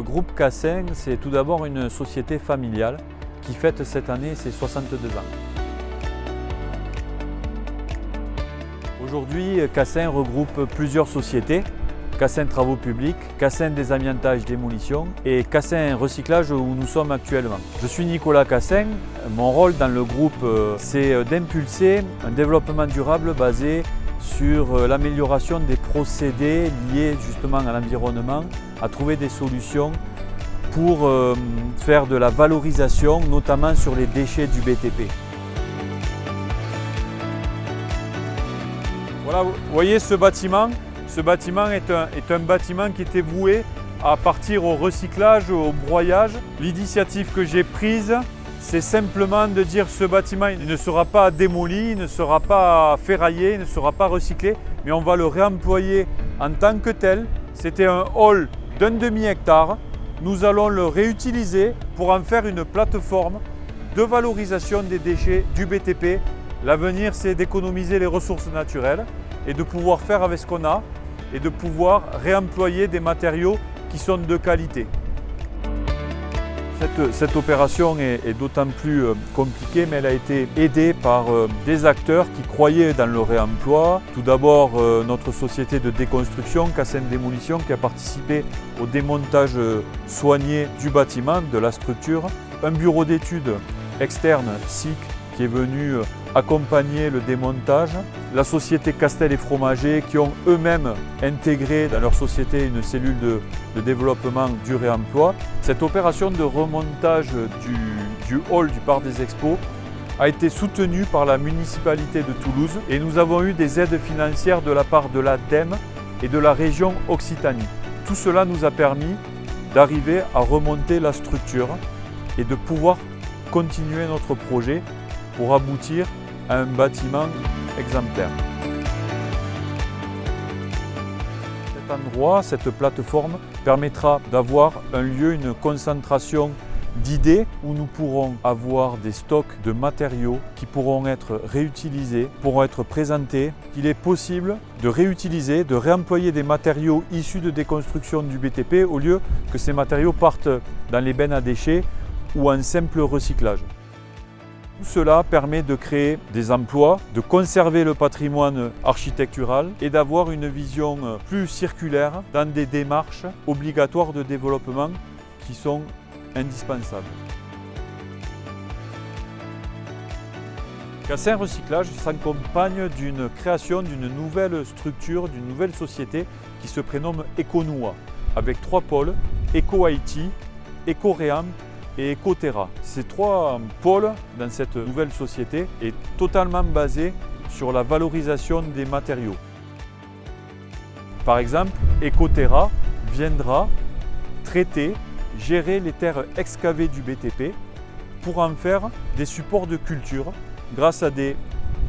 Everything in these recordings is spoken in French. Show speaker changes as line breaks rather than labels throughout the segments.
groupe Cassin, c'est tout d'abord une société familiale qui fête cette année ses 62 ans. Aujourd'hui, Cassin regroupe plusieurs sociétés. Cassin Travaux Publics, Cassin Désamiantage Démolition et Cassin Recyclage où nous sommes actuellement. Je suis Nicolas Cassin. Mon rôle dans le groupe, c'est d'impulser un développement durable basé sur l'amélioration des procédés liés justement à l'environnement, à trouver des solutions pour faire de la valorisation, notamment sur les déchets du BTP. Voilà, vous voyez ce bâtiment est un bâtiment qui était voué à partir au recyclage, au broyage. L'initiative que j'ai prise, c'est simplement de dire que ce bâtiment il ne sera pas démoli, il ne sera pas ferraillé, il ne sera pas recyclé, mais on va le réemployer en tant que tel. C'était un hall d'un demi-hectare. Nous allons le réutiliser pour en faire une plateforme de valorisation des déchets du BTP. L'avenir, c'est d'économiser les ressources naturelles et de pouvoir faire avec ce qu'on a et de pouvoir réemployer des matériaux qui sont de qualité. Cette opération est d'autant plus compliquée, mais elle a été aidée par des acteurs qui croyaient dans le réemploi. Tout d'abord, notre société de déconstruction, Cassin Démolition, qui a participé au démontage soigné du bâtiment, de la structure. Un bureau d'études externe, SIC, qui est venu accompagner le démontage. La société Castel et Fromager qui ont eux-mêmes intégré dans leur société une cellule de développement du réemploi. Cette opération de remontage du hall du Parc des Expos a été soutenue par la municipalité de Toulouse et nous avons eu des aides financières de la part de l'ADEME et de la région Occitanie. Tout cela nous a permis d'arriver à remonter la structure et de pouvoir continuer notre projet pour aboutir à un bâtiment exemplaire. Cet endroit, cette plateforme, permettra d'avoir un lieu, une concentration d'idées où nous pourrons avoir des stocks de matériaux qui pourront être réutilisés, pourront être présentés. Il est possible de réutiliser, de réemployer des matériaux issus de déconstruction du BTP au lieu que ces matériaux partent dans les bennes à déchets ou en simple recyclage. Tout cela permet de créer des emplois, de conserver le patrimoine architectural et d'avoir une vision plus circulaire dans des démarches obligatoires de développement qui sont indispensables. Cassin Recyclage s'accompagne d'une création d'une nouvelle structure, d'une nouvelle société qui se prénomme EcoNoua, avec 3 pôles, EcoIT, EcoReam et EcoTerra. Ces 3 pôles dans cette nouvelle société est totalement basé sur la valorisation des matériaux. Par exemple, EcoTerra viendra traiter, gérer les terres excavées du BTP pour en faire des supports de culture grâce à des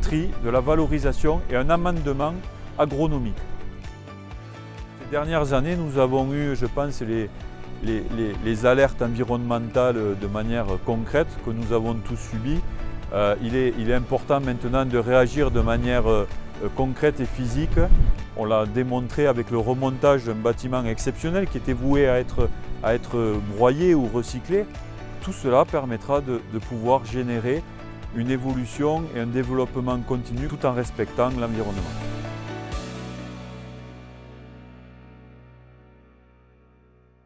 tris, de la valorisation et un amendement agronomique. Ces dernières années, nous avons eu, je pense, les alertes environnementales de manière concrète que nous avons tous subies. Il est important maintenant de réagir de manière concrète et physique. On l'a démontré avec le remontage d'un bâtiment exceptionnel qui était voué à être broyé ou recyclé. Tout cela permettra de pouvoir générer une évolution et un développement continu tout en respectant l'environnement.